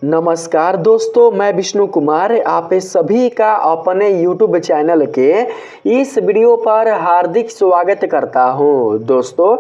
नमस्कार दोस्तों, मैं विष्णु कुमार आप सभी का अपने YouTube चैनल के इस वीडियो पर हार्दिक स्वागत करता हूं। दोस्तों,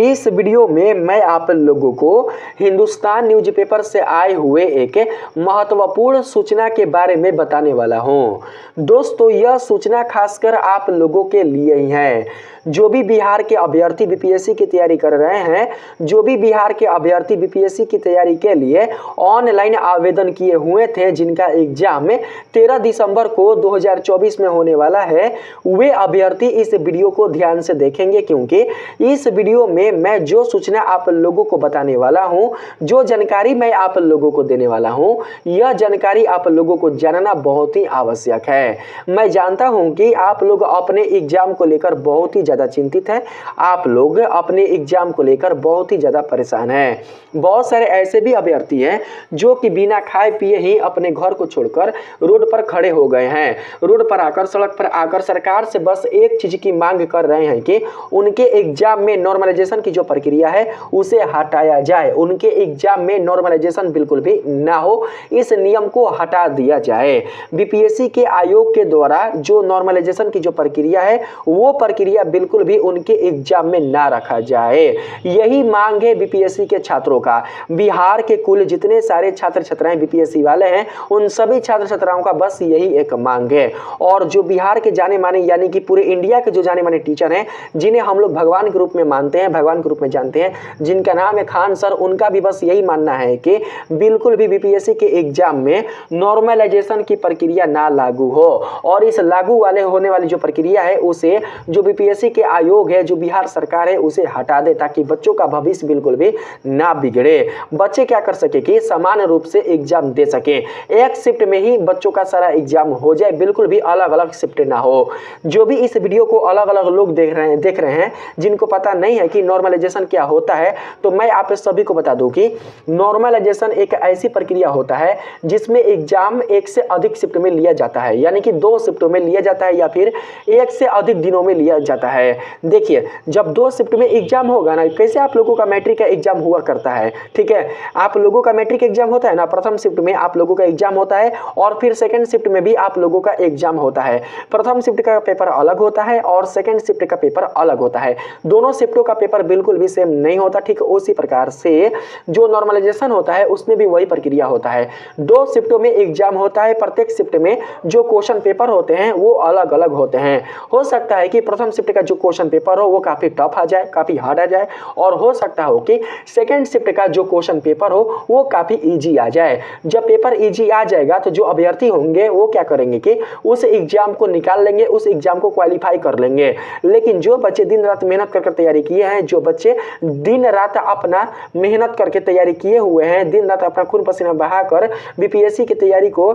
इस वीडियो में मैं आप लोगों को हिंदुस्तान न्यूज़पेपर से आए हुए एक महत्वपूर्ण सूचना के बारे में बताने वाला हूं। दोस्तों, यह सूचना खासकर आप लोगों के लिए ही है जो भी बिहार के अभ्यर्थी बीपीएससी की तैयारी कर रहे हैं, जो भी बिहार के अभ्यर्थी बीपीएससी की तैयारी के लिए ऑनलाइन आवेदन किए हुए थे, जिनका एग्जाम 13 दिसंबर को 2024 में होने वाला है, वे अभ्यर्थी इस वीडियो को ध्यान से देखेंगे, क्योंकि इस वीडियो में मैं जो सूचना आप लोगों को बताने वाला हूं, जो जानकारी मैं आप लोगों को देने वाला हूं, यह जानकारी आप लोगों को जानना बहुत ही आवश्यक है। मैं जानता हूं कि आप लोग अपने एग्जाम को लेकर बहुत ही ज़्यादा चिंतित हैं, आप लोग अपने एग्जाम को लेकर बहुत ही ज़्यादा परेशान हैं। बहुत सारे ऐसे भी अभ्यर्थी हैं जो कि बिना खाए पिए ही अपने घर को छोड़कर रोड पर खड़े हो गए हैं। रोड पर आकर, सड़क पर आकर सरकार से बस एक चीज की मांग कर रहे हैं कि उनके एग्जाम में नॉर्मलाइजेशन की जो प्रक्रिया है उसे हटाया जाए, उनके एग्जाम में नॉर्मलाइजेशन बिल्कुल भी ना हो, इस नियम को हटा दिया जाए। बीपीएससी के आयोग के द्वारा जो नॉर्मलाइजेशन की जो प्रक्रिया है वो प्रक्रिया बिल्कुल भी उनके एग्जाम में ना रखा जाए। यही मांग है बीपीएससी के छात्रों का। बिहार के कुल जितने सारे छात्र छात्राएं बीपीएससी वाले हैं, उन सभी छात्र छात्राओं का बस यही एक मांग है। और जो बिहार के जाने माने, यानी कि पूरे इंडिया के जो जाने माने टीचर हैं, जिन्हें हम लोग भगवान के रूप में मानते हैं, भगवान के रूप में जानते हैं, जिनका नाम है खान सर, उनका भी बस यही मानना है कि बिल्कुल भी बीपीएससी के एग्जाम में नॉर्मलाइजेशन की प्रक्रिया ना लागू हो, और इस लागू वाले होने वाली जो प्रक्रिया है उसे जो बीपीएससी के आयोग है, जो बिहार सरकार है, उसे हटा दे, ताकि बच्चों का भविष्य बिल्कुल भी ना बिगड़े। बच्चे क्या कर सके कि समान रूप से एग्जाम दे सके, एक शिफ्ट में ही बच्चों का सारा एग्जाम हो जाए, बिल्कुल भी अलग अलग शिफ्ट ना हो। जो भी इस वीडियो को अलग अलग लोग देख रहे हैं जिनको पता नहीं है कि नॉर्मलाइजेशन क्या होता है, तो मैं आप सभी को बता दूं कि नॉर्मलाइजेशन एक ऐसी प्रक्रिया होता है जिसमें एग्जाम एक से अधिक शिफ्ट में लिया जाता है, यानी कि 2 शिफ्टों में लिया जाता है या फिर एक से अधिक दिनों में लिया जाता है। देखिए, जब 2 शिफ्ट में एग्जाम होगा ना, कैसे आप लोगों का मैट्रिक का एग्जाम हुआ करता है, ठीक है, आप लोगों का मैट्रिक एग्जाम होता है ना, प्रथम शिफ्ट में आप लोगों का एग्जाम होता है और फिर सेकंड शिफ्ट में भी आप लोगों का एग्जाम होता है। प्रथम शिफ्ट का पेपर अलग होता है और सेकंड शिफ्ट का पेपर अलग होता है। दोनों शिफ्टों का पेपर बिल्कुल भी सेम नहीं होता। ठीक उसी प्रकार से जो नॉर्मलाइजेशन होता है उसमें भी वही प्रक्रिया होता है। 2 शिफ्टों में एग्जाम होता है, प्रत्येक शिफ्ट में जो क्वेश्चन पेपर होते हैं वो अलग अलग होते हैं। हो सकता है कि प्रथम शिफ्ट का जो क्वेश्चन पेपर हो वो काफी टफ आ जाए, काफी हार्ड आ जाए, और हो सकता हो कि सेकंड शिफ्ट का जो क्वेश्चन पेपर हो वो काफी इजी आ जाए। जब पेपर इजी आ जाएगा तो जो अभ्यर्थी होंगे वो क्या करेंगे कि उस एग्जाम को निकाल लेंगे, उस एग्जाम को क्वालिफाई कर लेंगे। लेकिन जो बच्चे दिन रात मेहनत करके तैयारी किए हैं, जो बच्चे दिन रात अपना मेहनत करके तैयारी किए हुए हैं, दिन रात अपना खून पसीना बहाकर बीपीएससी की तैयारी को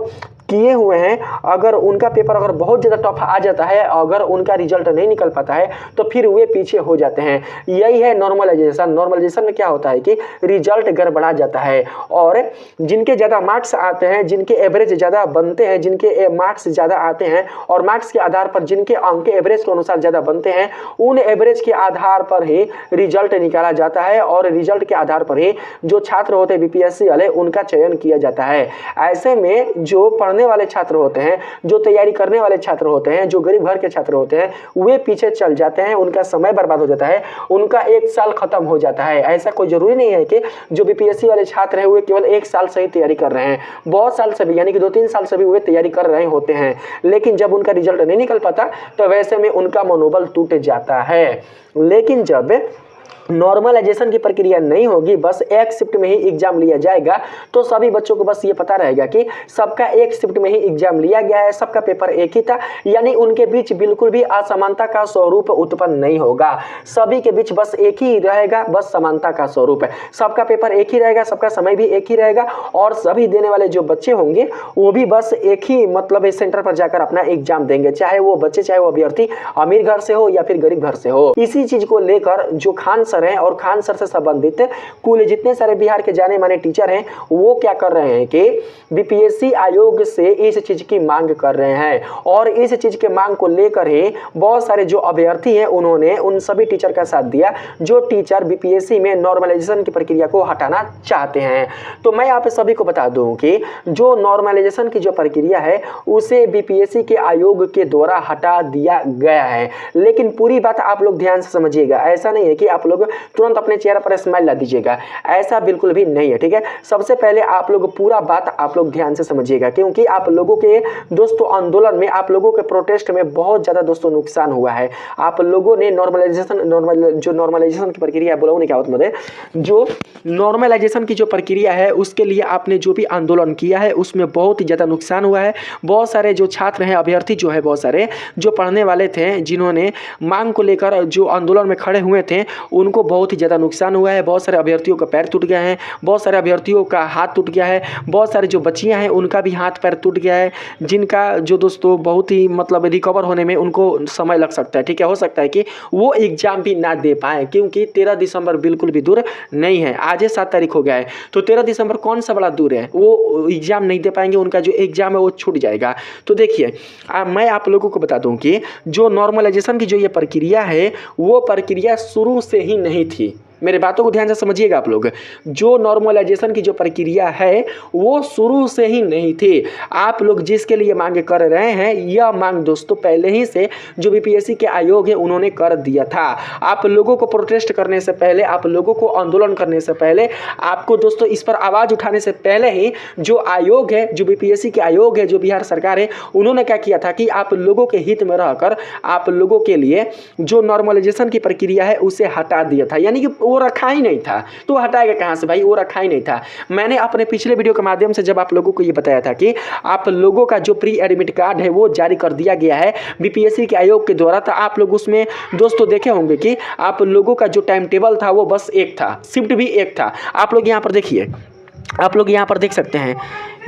किए हुए हैं, अगर उनका पेपर अगर बहुत ज़्यादा टफ आ जाता है, अगर उनका रिजल्ट नहीं निकल पाता है, तो फिर वे पीछे हो जाते हैं। यही है नॉर्मलाइजेशन। नॉर्मलाइजेशन में क्या होता है कि रिजल्ट गड़बड़ा जाता है, और जिनके ज़्यादा मार्क्स आते हैं, जिनके एवरेज ज़्यादा बनते हैं, जिनके मार्क्स ज़्यादा आते हैं, और मार्क्स के आधार पर जिनके अंक एवरेज के अनुसार ज़्यादा बनते हैं, उन एवरेज के आधार पर ही रिजल्ट निकाला जाता है, और रिजल्ट के आधार पर ही जो छात्र होते हैं बीपीएससी वाले, उनका चयन किया जाता है। ऐसे में जो पढ़ने वाले छात्र होते हैं, जो तैयारी करने वाले छात्र होते हैं, जो गरीब घर के छात्र होते हैं, वे पीछे चल जाते हैं, उनका समय बर्बाद हो जाता है, उनका 1 साल खत्म हो जाता है। ऐसा कोई जरूरी नहीं है कि जो बीपीएससी वाले छात्र हैं वे केवल 1 साल से ही तैयारी कर रहे हैं, बहुत साल से भी, यानी कि 2-3 साल से भी वे तैयारी कर रहे होते हैं, लेकिन जब उनका रिजल्ट नहीं निकल पाता तो वैसे में उनका मनोबल टूट जाता है। लेकिन जब नॉर्मलाइजेशन की प्रक्रिया नहीं होगी, बस एक शिफ्ट में ही एग्जाम लिया जाएगा, तो सभी बच्चों को बस ये पता रहेगा कि सबका एक शिफ्ट में ही एग्जाम लिया गया है, सबका पेपर एक ही था, यानी उनके बीच बिल्कुल भी असमानता का स्वरूप उत्पन्न नहीं होगा। सभी के बीच बस एक ही रहेगा, बस समानता का स्वरूप है। सबका पेपर एक ही रहेगा, सबका समय भी एक ही रहेगा, और सभी देने वाले जो बच्चे होंगे वो भी बस एक ही मतलब इस सेंटर पर जाकर अपना एग्जाम देंगे, चाहे वो बच्चे, चाहे वो अभ्यर्थी अमीर घर से हो या फिर गरीब घर से हो। इसी चीज को लेकर जो खान सर सर हैं और खान सर से संबंधित कुल जितने सारे बिहार के जाने माने टीचर हैं वो क्या कर रहे हैं कि बीपीएससी आयोग से इस चीज की मांग कर रहे हैं और इस चीज के मांग को लेकर ही बहुत सारे जो अभ्यर्थी हैं उन्होंने उन सभी टीचर का साथ दिया जो टीचर बीपीएससी में नॉर्मलाइजेशन की प्रक्रिया को हटाना चाहते हैं। तो मैं यहाँ पे सभी को बता दूं कि जो नॉर्मलाइजेशन की जो प्रक्रिया है उसे बीपीएससी के आयोग के द्वारा हटा दिया गया है। लेकिन पूरी बात आप लोग ध्यान से समझिएगा, ऐसा नहीं है कि आप लोग तुरंत अपने चेहरे पर स्माइल ला दीजिएगा, ऐसा बिल्कुल भी नहीं है, ठीक है। सबसे पहले आप लोग पूरा बात आप लोग ध्यान से समझिएगा, क्योंकि आप लोगों के दोस्तों आंदोलन में, आप लोगों के प्रोटेस्ट में बहुत ज़्यादा दोस्तों नुकसान हुआ है। आप लोगों ने नॉर्मलाइजेशन की प्रक्रिया बोला नहीं क्या होता मतलब जो नॉर्मलाइजेशन की जो प्रक्रिया है उसके लिए आपने जो भी आंदोलन किया है उसमें बहुत ही ज़्यादा नुकसान हुआ है। बहुत सारे जो छात्र हैं, अभ्यर्थी जो है, बहुत सारे जो पढ़ने वाले थे जिन्होंने मांग को लेकर जो आंदोलन में खड़े हुए थे उनको बहुत ही ज़्यादा नुकसान हुआ है। बहुत सारे अभ्यर्थियों का पैर टूट गया है, बहुत सारे अभ्यर्थियों का हाथ टूट गया है, बहुत सारे जो बच्चियां हैं उनका भी हाथ पैर टूट गया है, जिनका जो दोस्तों बहुत ही मतलब रिकवर होने में उनको समय लग सकता है, ठीक है। हो सकता है कि वो एग्ज़ाम भी ना दे पाए, क्योंकि 13 दिसंबर बिल्कुल भी दूर नहीं है। आज 7 तारीख हो गया है, तो 13 दिसंबर कौन सा बड़ा दूर है, वो एग्ज़ाम नहीं दे पाएंगे, उनका जो एग्ज़ाम है वो छूट जाएगा। तो देखिए मैं आप लोगों को बता दूं कि जो नॉर्मलाइजेशन की जो ये प्रक्रिया है वो प्रक्रिया शुरू से ही नहीं थी। मेरे बातों को ध्यान से समझिएगा आप लोग, जो नॉर्मलाइजेशन की जो प्रक्रिया है वो शुरू से ही नहीं थी। आप लोग जिसके लिए मांग कर रहे हैं यह मांग दोस्तों पहले ही से जो बीपीएससी के आयोग है उन्होंने कर दिया था। आप लोगों को प्रोटेस्ट करने से पहले, आप लोगों को आंदोलन करने से पहले, आपको दोस्तों इस पर आवाज़ उठाने से पहले ही जो आयोग है, जो बीपीएससी के आयोग है, जो बिहार सरकार है, उन्होंने क्या किया था कि आप लोगों के हित में रहकर आप लोगों के लिए जो नॉर्मलाइजेशन की प्रक्रिया है उसे हटा दिया था। यानी कि वो रखा ही नहीं था, तो हटाएगा कहां से भाई, वो रखा ही नहीं था। मैंने अपने पिछले वीडियो के माध्यम से जब आप लोगों को ये बताया था कि आप लोगों का जो प्री एडमिट कार्ड है वो जारी कर दिया गया है बीपीएससी के आयोग के द्वारा, तो आप लोग उसमें दोस्तों देखे होंगे कि आप लोगों का जो टाइम टेबल था वो बस एक था, शिफ्ट भी एक था। आप लोग यहाँ पर देखिए, आप लोग यहाँ पर देख सकते हैं,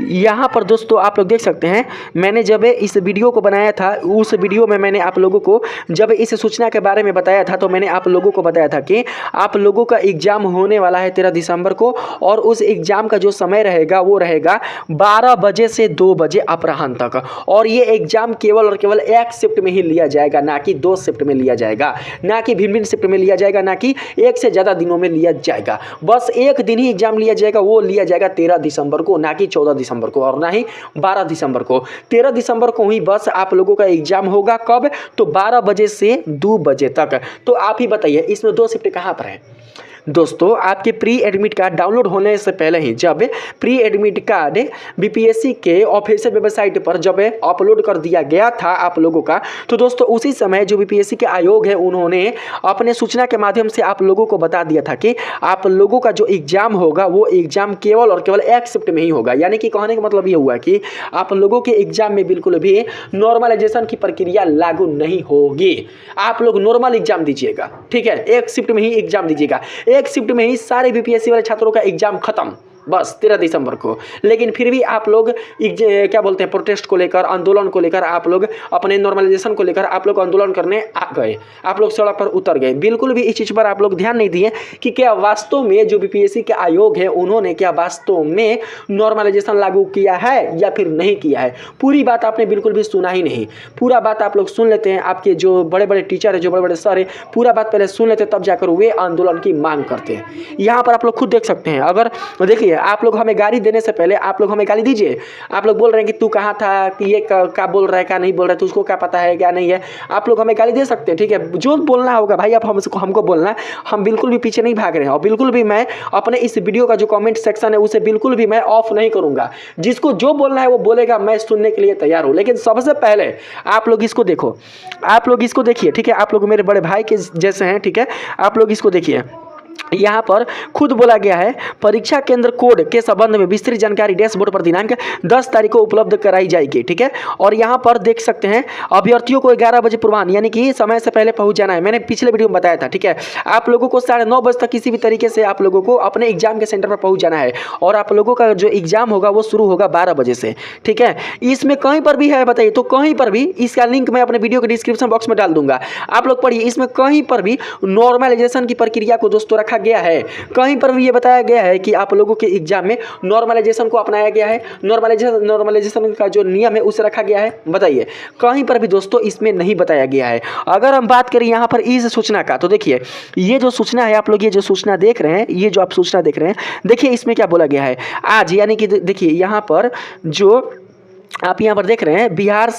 यहाँ पर दोस्तों आप लोग देख सकते हैं, मैंने जब इस वीडियो को बनाया था उस वीडियो में मैंने आप लोगों को जब इस सूचना के बारे में बताया था तो मैंने आप लोगों को बताया था कि आप लोगों का एग्ज़ाम होने वाला है 13 दिसंबर को, और उस एग्ज़ाम का जो समय रहेगा वो रहेगा 12 बजे से 2 बजे अपराह्न तक, और ये एग्ज़ाम केवल और केवल एक शिफ्ट में ही लिया जाएगा, ना कि 2 शिफ्ट में लिया जाएगा, ना कि भिन्न भिन्न शिफ्ट में लिया जाएगा, ना कि एक से ज़्यादा दिनों में लिया जाएगा। बस एक दिन ही एग्ज़ाम लिया जाएगा, वो लिया जाएगा 13 दिसंबर को, ना कि 14 दिसंबर को और ना ही 12 दिसंबर को। 13 दिसंबर को ही बस आप लोगों का एग्जाम होगा। कब? तो 12 बजे से 2 बजे तक। तो आप ही बताइए इसमें 2 शिफ्ट कहाँ पर है दोस्तों? आपके प्री एडमिट कार्ड डाउनलोड होने से पहले ही जब प्री एडमिट कार्ड बीपीएससी के ऑफिशियल वेबसाइट पर जब अपलोड कर दिया गया था आप लोगों का, तो दोस्तों उसी समय जो बीपीएससी के आयोग है उन्होंने अपने सूचना के माध्यम से आप लोगों को बता दिया था कि आप लोगों का जो एग्जाम होगा वो एग्जाम केवल और केवल एक शिफ्ट में ही होगा। यानी कि कहने का मतलब ये हुआ कि आप लोगों के एग्जाम में बिल्कुल भी नॉर्मलाइजेशन की प्रक्रिया लागू नहीं होगी। आप लोग नॉर्मल एग्जाम दीजिएगा, ठीक है, एक शिफ्ट में ही एग्जाम दीजिएगा, एक शिफ्ट में ही सारे बीपीएससी वाले छात्रों का एग्जाम खत्म बस 13 दिसंबर को। लेकिन फिर भी आप लोग क्या बोलते हैं, प्रोटेस्ट को लेकर, आंदोलन को लेकर, आप लोग अपने नॉर्मलाइजेशन को लेकर आप लोग आंदोलन करने आ गए, आप लोग सड़क पर उतर गए। बिल्कुल भी इस चीज़ पर आप लोग ध्यान नहीं दिए कि क्या वास्तव में जो बीपीएससी के आयोग है उन्होंने क्या वास्तव में नॉर्मलाइजेशन लागू किया है या फिर नहीं किया है। पूरी बात आपने बिल्कुल भी सुना ही नहीं। पूरा बात आप लोग सुन लेते हैं, आपके जो बड़े बड़े टीचर है, जो बड़े बड़े सर है, पूरा बात पहले सुन लेते तब जाकर वे आंदोलन की मांग करते हैं। यहाँ पर आप लोग खुद देख सकते हैं। अगर देखिए आप लोग हमें गाली देने से पहले आप लोग हमें गाली दीजिए। आप लोग बोल रहे हैं कि तू कहाँ था, कि ये क्या बोल रहा है, क्या नहीं बोल रहा है, तुझको क्या पता है क्या नहीं है। आप लोग हमें गाली दे सकते हैं, ठीक है, जो बोलना होगा भाई आप हमको बोलना। हम बिल्कुल भी पीछे नहीं भाग रहे हैं और बिल्कुल भी मैं अपने इस वीडियो का जो कमेंट सेक्शन है उसे बिल्कुल भी मैं ऑफ नहीं करूंगा। जिसको जो बोलना है वो बोलेगा, मैं सुनने के लिए तैयार हूँ। लेकिन सबसे पहले आप लोग इसको देखो, आप लोग इसको देखिए, ठीक है, आप लोग मेरे बड़े भाई के जैसे हैं, ठीक है, आप लोग इसको देखिए। यहाँ पर खुद बोला गया है परीक्षा केंद्र कोड के संबंध में विस्तृत जानकारी डैशबोर्ड पर दिनांक 10 तारीख को उपलब्ध कराई जाएगी। ठीक है, और यहाँ पर देख सकते हैं अभ्यर्थियों को 11 बजे पूर्वाह्न यानी कि समय से पहले पहुँच जाना है। मैंने पिछले वीडियो में बताया था। ठीक है, आप लोगों को 9:30 बजे तक किसी भी तरीके से आप लोगों को अपने एग्जाम के सेंटर पर पहुँच जाना है और आप लोगों का जो एग्जाम होगा वो शुरू होगा 12 बजे से। ठीक है, इसमें कहीं पर भी है बताइए तो कहीं पर भी इसका लिंक मैं अपने वीडियो के डिस्क्रिप्शन बॉक्स में डाल दूंगा, आप लोग पढ़िए। इसमें कहीं पर भी नॉर्मलाइजेशन की प्रक्रिया को दोस्तों रखा गया है, कहीं पर भी ये बताया गया है कि आप लोगों के एग्जाम में नॉर्मलाइजेशन को अपनाया गया है, नॉर्मलाइजेशन का जो नियम है उसे रखा गया है, बताइए कहीं पर भी दोस्तों इसमें नहीं बताया गया है। अगर हम बात करें यहाँ पर इस सूचना का तो देखिए ये जो सूचना है, आप लोग ये जो सूचना देख रहे हैं, ये जो आप सूचना देख रहे हैं, देखिए इसमें क्या बोला गया है आज, यानी कि देखिए यहाँ पर जो आप यहाँ पर देख रहे हैं बिहार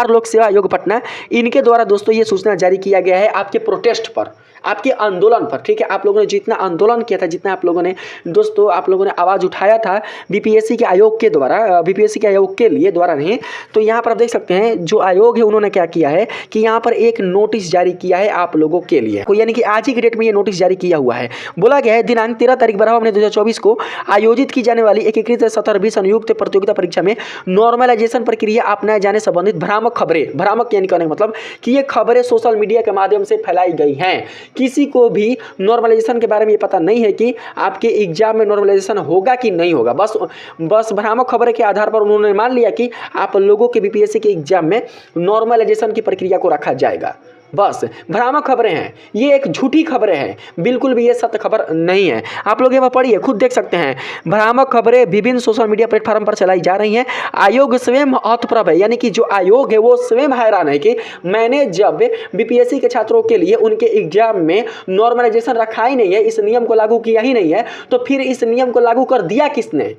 लोक सेवा आयोग पटना, इनके द्वारा दोस्तों ये सूचना जारी किया गया है आपके प्रोटेस्ट पर, आपके आंदोलन पर। ठीक है, आप लोगों ने जितना आंदोलन किया था, जितना आप लोगों ने दोस्तों आप लोगों ने आवाज़ उठाया था बीपीएससी के आयोग के द्वारा, बीपीएससी के आयोग के लिए द्वारा नहीं, तो यहाँ पर आप देख सकते हैं जो आयोग है उन्होंने क्या किया है कि यहाँ पर एक नोटिस जारी किया है आप लोगों के लिए, यानी कि आज ही की डेट में ये नोटिस जारी किया हुआ है। बोला गया है दिनांक 13 तारीख 12 महीने 2024 को आयोजित की जाने वाली एकीकृत 17वीं संयुक्त प्रतियोगिता परीक्षा में नॉर्मलाइजेशन प्रक्रिया अपनाए जाने संबंधित भ्रामक खबरें, भ्रामक यानी कहने का मतलब कि ये खबरें सोशल मीडिया के माध्यम से फैलाई गई हैं। किसी को भी नॉर्मलाइजेशन के बारे में ये पता नहीं है कि आपके एग्जाम में नॉर्मलाइजेशन होगा कि नहीं होगा, बस भ्रामक खबरें के आधार पर उन्होंने मान लिया कि आप लोगों के बीपीएससी के एग्जाम में नॉर्मलाइजेशन की प्रक्रिया को रखा जाएगा। बस भ्रामक खबरें हैं, ये एक झूठी खबरें हैं, बिल्कुल भी ये सत्य खबर नहीं है। आप लोग यहाँ पर पढ़िए, खुद देख सकते हैं भ्रामक खबरें विभिन्न सोशल मीडिया प्लेटफॉर्म पर चलाई जा रही हैं। आयोग स्वयं हतप्रभ है, यानी कि जो आयोग है वो स्वयं हैरान है कि मैंने जब बीपीएससी के छात्रों के लिए उनके एग्जाम में नॉर्मलाइजेशन रखा ही नहीं है, इस नियम को लागू किया ही नहीं है, तो फिर इस नियम को लागू कर दिया किसने,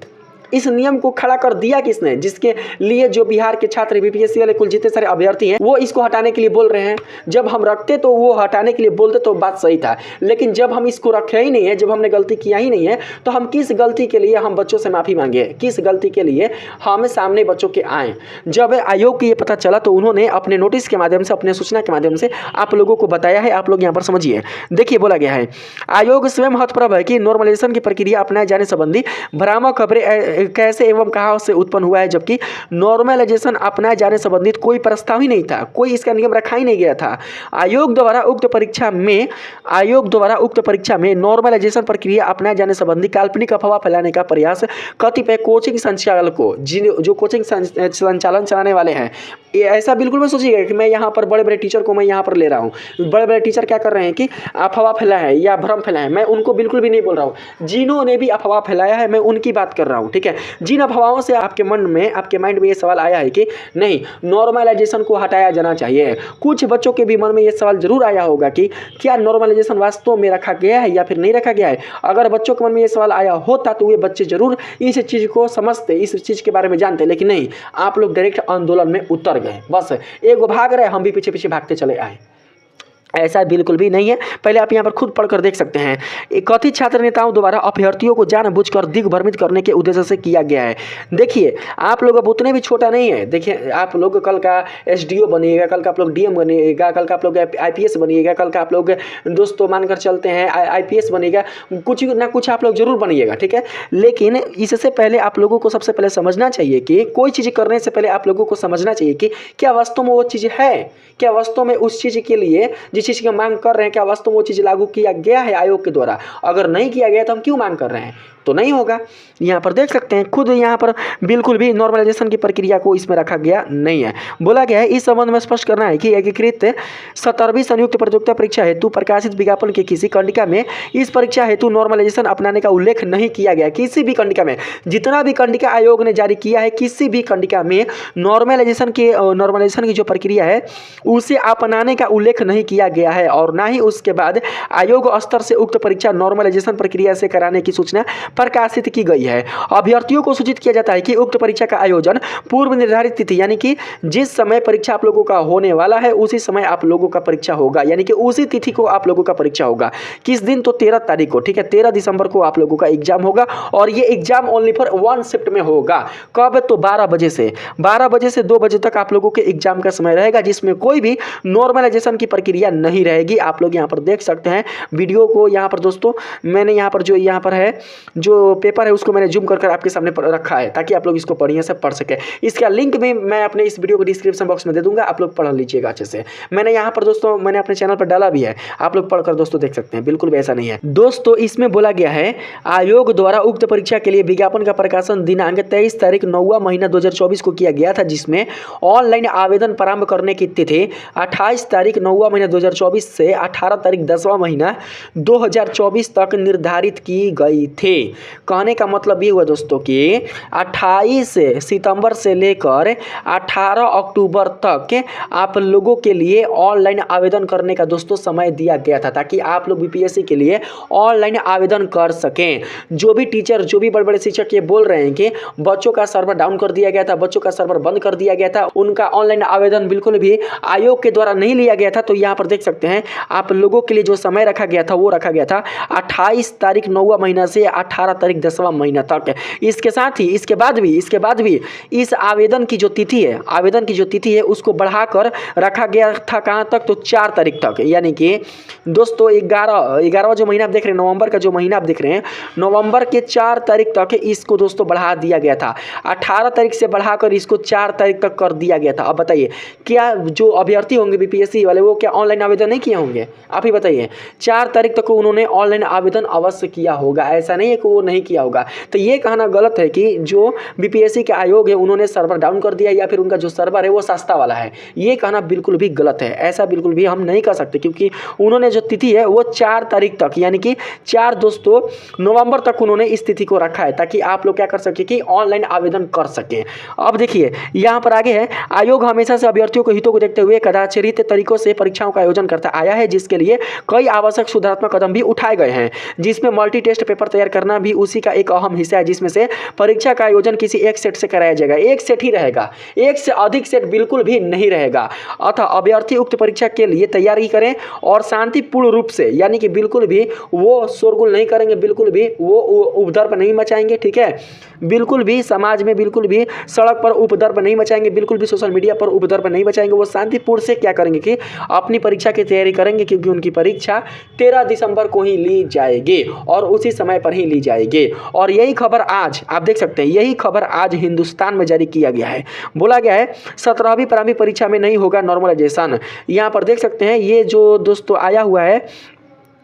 इस नियम को खड़ा कर दिया किसने, जिसके लिए जो बिहार के छात्र बीपीएससी वाले कुल जितने सारे अभ्यर्थी हैं वो इसको हटाने के लिए बोल रहे हैं। जब हम रखते तो वो हटाने के लिए बोलते तो बात सही था, लेकिन जब हम इसको रखे ही नहीं है, जब हमने गलती किया ही नहीं है, तो हम किस गलती के लिए हम बच्चों से माफ़ी मांगे, किस गलती के लिए हम सामने बच्चों के आए। जब आयोग को ये पता चला तो उन्होंने अपने नोटिस के माध्यम से, अपने सूचना के माध्यम से आप लोगों को बताया है। आप लोग यहाँ पर समझिए, देखिए बोला गया है आयोग स्वयं हतप्रभ है कि नॉर्मलाइजेशन की प्रक्रिया अपनाए जाने संबंधी भ्रामक खबरें कैसे एवं कहाँ से उत्पन्न हुआ है, जबकि नॉर्मलाइजेशन अपनाए जाने संबंधित कोई प्रस्ताव ही नहीं था, कोई इसका नियम रखा ही नहीं गया था। आयोग द्वारा उक्त परीक्षा में नॉर्मलाइजेशन प्रक्रिया अपनाए जाने संबंधी काल्पनिक अफवाह फैलाने का प्रयास कतिपय कोचिंग संचालकों, जो कोचिंग संचालन चलाने वाले हैं, ऐसा बिल्कुल मत सोचिएगा कि मैं यहाँ पर बड़े बड़े टीचर को मैं यहाँ पर ले रहा हूँ। बड़े बड़े टीचर क्या कर रहे हैं कि अफवाह फैलाए हैं या भ्रम फैलाए हैं, मैं उनको बिल्कुल भी नहीं बोल रहा हूँ। जिन्होंने भी अफवाह फैलाया है मैं उनकी बात कर रहा हूँ। ठीक है, जिन अफवाहों से आपके मन में, आपके माइंड में ये सवाल आया है कि नहीं नॉर्मलाइजेशन को हटाया जाना चाहिए, कुछ बच्चों के भी मन में ये सवाल जरूर आया होगा कि क्या नॉर्मलाइजेशन वास्तव में रखा गया है या फिर नहीं रखा गया है। अगर बच्चों के मन में ये सवाल आया होता तो ये बच्चे जरूर इस चीज़ को समझते, इस चीज़ के बारे में जानते, लेकिन नहीं, आप लोग डायरेक्ट आंदोलन में उतर गए। बस एक भाग रहे, हम भी पीछे पीछे भागते चले आए। ऐसा बिल्कुल भी नहीं है। पहले आप यहाँ पर खुद पढ़कर देख सकते हैं। कथित छात्र नेताओं द्वारा अभ्यर्थियों को जानबूझकर दिग्भ्रमित करने के उद्देश्य से किया गया है। देखिए आप लोग अब उतने भी छोटा नहीं है। देखिए आप लोग कल का एसडीओ बनिएगा, कल का आप लोग डीएम बनिएगा, कल का आप लोग आईपीएस बनिएगा, कल का आप लोग दोस्तों मानकर चलते हैं आईपीएस बनिएगा, कुछ ना कुछ आप लोग जरूर बनिएगा। ठीक है, लेकिन इससे पहले आप लोगों को सबसे पहले समझना चाहिए कि कोई चीज़ करने से पहले आप लोगों को समझना चाहिए कि क्या वास्तव में वो चीज़ है, क्या वास्तव में उस चीज़ के लिए चीज़ की मांग कर रहे हैं, क्या वास्तव में वो चीज़ लागू किया गया है आयोग के द्वारा। अगर नहीं किया गया तो हम क्यों मांग कर रहे हैं, तो नहीं होगा। यहाँ पर देख सकते हैं खुद, यहाँ पर बिल्कुल भी नॉर्मलाइजेशन की प्रक्रिया को इसमें रखा गया नहीं है। बोला गया है इस संबंध में स्पष्ट करना है कि एकीकृत 17वीं संयुक्त प्रतियोगिता परीक्षा हेतु प्रकाशित विज्ञापन के किसी कंडिका में इस परीक्षा हेतु नॉर्मलाइजेशन अपनाने का उल्लेख नहीं किया गया। किसी भी कंडिका में, जितना भी कंडिका आयोग ने जारी किया है, किसी भी कंडिका में नॉर्मलाइजेशन की जो प्रक्रिया है उसे अपनाने का उल्लेख नहीं किया गया है, और ना ही उसके बाद आयोग स्तर से उक्त परीक्षा नॉर्मलाइजेशन प्रक्रिया से कराने की सूचना प्रकाशित की गई है। अभ्यर्थियों को सूचित किया जाता है कि उक्त परीक्षा का आयोजन पूर्व निर्धारित तिथि यानी कि जिस समय परीक्षा आप लोगों का होने वाला है उसी समय आप लोगों का परीक्षा होगा, यानी कि उसी तिथि को आप लोगों का परीक्षा होगा। किस दिन? तो 13 तारीख को, ठीक है, 13 दिसंबर को आप लोगों का एग्जाम होगा और ये एग्जाम ओनली फॉर 1 शिफ्ट में होगा। कब? तो 12 बजे से 2 बजे तक आप लोगों के एग्जाम का समय रहेगा, जिसमें कोई भी नॉर्मलाइजेशन की प्रक्रिया नहीं रहेगी। आप लोग यहाँ पर देख सकते हैं वीडियो को। यहाँ पर दोस्तों मैंने यहाँ पर जो है जो पेपर है उसको मैंने जूम कर आपके सामने रखा है ताकि आप लोग इसको बढ़िया से पढ़ सके। इसका लिंक भी मैं अपने इस वीडियो को डिस्क्रिप्शन बॉक्स में दे दूंगा, आप लोग पढ़ लीजिएगा अच्छे से। मैंने यहाँ पर दोस्तों मैंने अपने चैनल पर डाला भी है, आप लोग पढ़कर दोस्तों देख सकते हैं, बिल्कुल भी ऐसा नहीं है दोस्तों। इसमें बोला गया है आयोग द्वारा उक्त परीक्षा के लिए विज्ञापन का प्रकाशन दिनांक 23 तारीख 9वां महीना 2024 को किया गया था, जिसमें ऑनलाइन आवेदन प्रारंभ करने की तिथि 28 तारीख 9वां महीना 2024 से 18 तारीख 10वां महीना 2024 तक निर्धारित की गई थी। कहने का मतलब ये हुआ दोस्तों कि 28 सितंबर से लेकर 18 अक्टूबर तक आप लोगों के लिए ऑनलाइन आवेदन करने का दोस्तों समय दिया गया था, ताकि आप लोग बीपीएससी के लिए ऑनलाइन आवेदन कर सकें। जो भी टीचर, जो भी बड़े बड़े शिक्षक ये बोल रहे हैं कि बच्चों का सर्वर डाउन कर दिया गया था, बच्चों का सर्वर बंद कर दिया गया था, उनका ऑनलाइन आवेदन बिल्कुल भी आयोग के द्वारा नहीं लिया गया था, तो यहाँ पर देख सकते हैं आप लोगों के लिए जो समय रखा गया था वो रखा गया था 28 तारीख 9वां महीना से 18 तारीख 10वां महीना तक। इसके साथ ही इसके बाद भी इस आवेदन की जो तिथि है उसको बढ़ाकर रखा गया था कहाँ तक? तो 4 तारीख तक, यानी कि दोस्तों 11वां जो महीना आप देख रहे हैं, नवंबर का जो महीना आप देख रहे हैं, नवंबर के 4 तारीख तक इसको दोस्तों बढ़ा दिया गया था। 18 तारीख से बढ़ाकर इसको 4 तारीख तक कर दिया गया था। अब बताइए क्या जो अभ्यर्थी होंगे बीपीएससी वाले वो क्या ऑनलाइन आवेदन नहीं किए होंगे? आप ही बताइए। 4 तारीख तक उन्होंने ऑनलाइन आवेदन अवश्य किया होगा, ऐसा नहीं है कि वो नहीं किया होगा। तो ये कहना गलत है कि जो बीपीएससी के आयोग है उन्होंने सर्वर डाउन कर दिया या फिर उनका जो सर्वर है वो सस्ता वाला है, ये कहना बिल्कुल भी गलत है। ऐसा बिल्कुल भी हम नहीं कर सकते, क्योंकि उन्होंने जो तिथि है वो 4 तारीख तक यानी कि 4 दोस्तों नवंबर तक उन्होंने इस तिथि को रखा है, ताकि आप लोग क्या कर सके कि ऑनलाइन आवेदन कर सकें। अब देखिए यहाँ पर आगे है, आयोग हमेशा से अभ्यर्थियों के हितों को देखते हुए कदाचित तरीकों से परीक्षाओं का आयोजन करता आया है, जिसके लिए कई आवश्यक सुधारात्मक कदम भी उठाए गए हैं, जिसमें मल्टी टेस्ट पेपर तैयार करना भी उसी का एक अहम हिस्सा है, जिसमें से परीक्षा का आयोजन किसी एक सेट से कराया जाएगा। एक सेट ही रहेगा, एक से अधिक सेट बिल्कुल भी नहीं रहेगा। अतः अभ्यर्थी उक्त परीक्षा के लिए तैयारी करें और शांतिपूर्ण रूप से, यानी कि बिल्कुल भी वो शोरगुल नहीं करेंगे, बिल्कुल भी वो उपद्रव नहीं मचाएंगे, ठीक है, बिल्कुल भी समाज में बिल्कुल भी सड़क पर उपद्रव नहीं मचाएंगे, बिल्कुल भी सोशल मीडिया पर उपद्रव नहीं मचाएंगे। वो शांतिपूर्ण से क्या करेंगे कि अपनी परीक्षा की तैयारी करेंगे, क्योंकि उनकी परीक्षा 13 दिसंबर को ही ली जाएगी और उसी समय पर ही ली जाएगी। और यही खबर आज आप देख सकते हैं, यही खबर आज हिंदुस्तान में जारी किया गया है। बोला गया है 17वीं प्रारंभिक परीक्षा में नहीं होगा नॉर्मलाइजेशन। यहाँ पर देख सकते हैं ये जो दोस्तों आया हुआ है,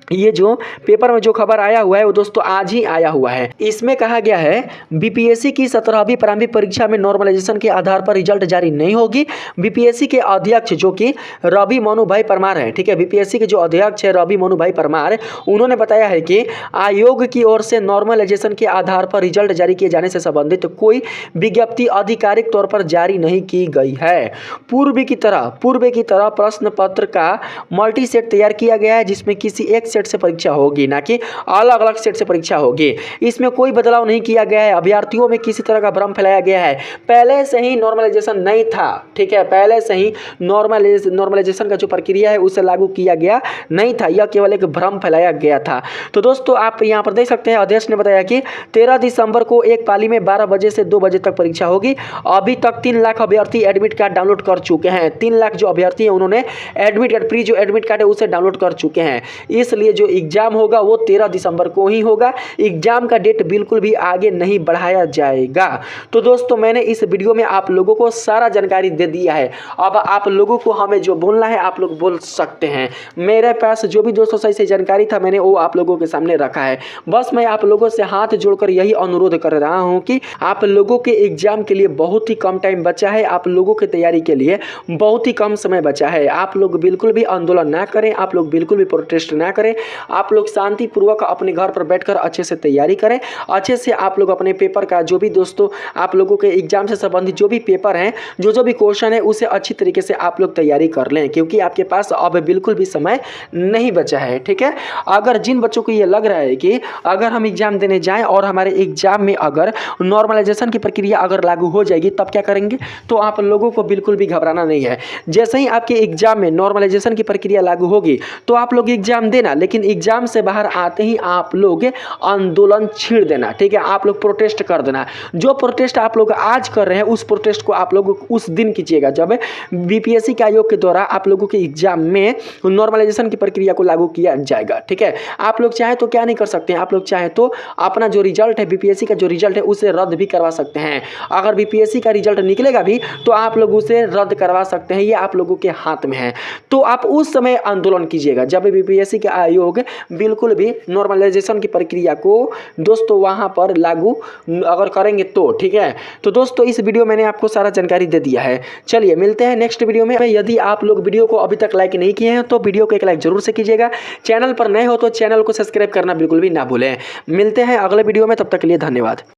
ये जो पेपर में जो खबर आया हुआ है वो दोस्तों आज ही आया हुआ है। इसमें कहा गया है बीपीएससी की 17वीं प्रारंभिक परीक्षा में नॉर्मलाइजेशन के आधार पर रिजल्ट जारी नहीं होगी। बीपीएससी के अध्यक्ष जो कि रवि मनु भाई परमार है, ठीक है, बीपीएससी के जो अध्यक्ष है रवि मनु भाई परमार, उन्होंने बताया है कि आयोग की ओर से नॉर्मलाइजेशन के आधार पर रिजल्ट जारी किए जाने से संबंधित कोई विज्ञप्ति आधिकारिक तौर पर जारी नहीं की गई है। पूर्व की तरह प्रश्न पत्र का मल्टी सेट तैयार किया गया है, जिसमें किसी एक सेट से परीक्षा होगी, ना कि अलग अलग सेट से परीक्षा होगी। इसमें कोई बदलाव नहीं किया गया है। अभ्यर्थियों में किसी तरह का भ्रम फैलाया गया है। पहले से ही नॉर्मलाइजेशन नहीं था, ठीक है, पहले से ही नॉर्मलाइजेशन का जो प्रक्रिया है उसे लागू किया गया नहीं था, यह केवल एक भ्रम फैलाया गया था। तो दोस्तों आप यहाँ पर देख सकते हैं अध्यक्ष ने बताया कि 13 दिसंबर को एक पाली में 12 बजे से 2 बजे तक परीक्षा होगी। अभी तक 3 लाख अभ्यर्थी एडमिट कार्ड डाउनलोड कर चुके हैं। 3 लाख जो अभ्यर्थी हैं उन्होंने एडमिट कार्ड, प्री जो एडमिट कार्ड है उसे डाउनलोड कर चुके हैं। इसलिए जो एग्जाम होगा वो 13 दिसंबर को ही होगा। एग्जाम का डेट बिल्कुल भी आगे नहीं बढ़ाया जाएगा। तो दोस्तों मैंने इस वीडियो में आप लोगों को सारा जानकारी दे दिया है। अब आप लोगों को हमें जो बोलना है आप लोग बोल सकते हैं। मेरे पास जो भी दोस्तों सही जानकारी था मैंने वो आप लोगों के सामने रखा है। बस मैं आप लोगों से हाथ जोड़कर यही अनुरोध कर रहा हूं कि आप लोगों के एग्जाम के लिए बहुत ही कम टाइम बचा है, आप लोगों की तैयारी के लिए बहुत ही कम समय बचा है। आप लोग बिल्कुल भी आंदोलन ना करें, आप लोग बिल्कुल भी प्रोटेस्ट ना करें, आप लोग शांतिपूर्वक अपने घर पर बैठकर अच्छे से तैयारी करें। अच्छे से आप लोग अपने पेपर का जो भी दोस्तों आप लोगों के एग्जाम से संबंधित जो भी पेपर हैं, जो भी क्वेश्चन है, उसे अच्छी तरीके से आप लोग तैयारी कर लें, क्योंकि आपके पास अब बिल्कुल भी समय नहीं बचा है। ठीक है, अगर जिन बच्चों को ये लग रहा है कि अगर हम एग्जाम देने जाएं और हमारे एग्जाम में अगर नॉर्मलाइजेशन की प्रक्रिया अगर लागू हो जाएगी तब क्या करेंगे, तो आप लोगों को बिल्कुल भी घबराना नहीं है। जैसे ही आपके एग्जाम में नॉर्मलाइजेशन की प्रक्रिया लागू होगी तो आप लोग एग्जाम देना, लेकिन एग्जाम से बाहर आते ही आप लोग आंदोलन छेड़ देना। ठीक है, आप लोग प्रोटेस्ट कर देना। जो प्रोटेस्ट आप लोग आज कर रहे हैं उस प्रोटेस्ट को आप लोग उस दिन कीजिएगा जब बीपीएससी के आयोग के द्वारा आप लोगों के एग्जाम में नॉर्मलाइजेशन की प्रक्रिया को लागू किया जाएगा। ठीक है, आप लोग चाहे तो क्या नहीं कर सकते हैं, आप लोग चाहे तो अपना जो रिजल्ट है, बीपीएससी का जो रिजल्ट है उसे रद्द भी करवा सकते हैं। अगर बीपीएससी का रिजल्ट निकलेगा भी तो आप लोग उसे रद्द करवा सकते हैं, ये आप लोगों के हाथ में है। तो आप उस समय आंदोलन कीजिएगा जब बीपीएससी का आयोग बिल्कुल भी नॉर्मलाइजेशन की प्रक्रिया को दोस्तों वहां पर लागू अगर करेंगे तो। ठीक है, तो दोस्तों इस वीडियो मैंने आपको सारा जानकारी दे दिया है। चलिए मिलते हैं नेक्स्ट वीडियो में। यदि आप लोग वीडियो को अभी तक लाइक नहीं किए हैं तो वीडियो को एक लाइक जरूर से कीजिएगा। चैनल पर नए हो तो चैनल को सब्सक्राइब करना बिल्कुल भी ना भूलें। मिलते हैं अगले वीडियो में, तब तक के लिए धन्यवाद।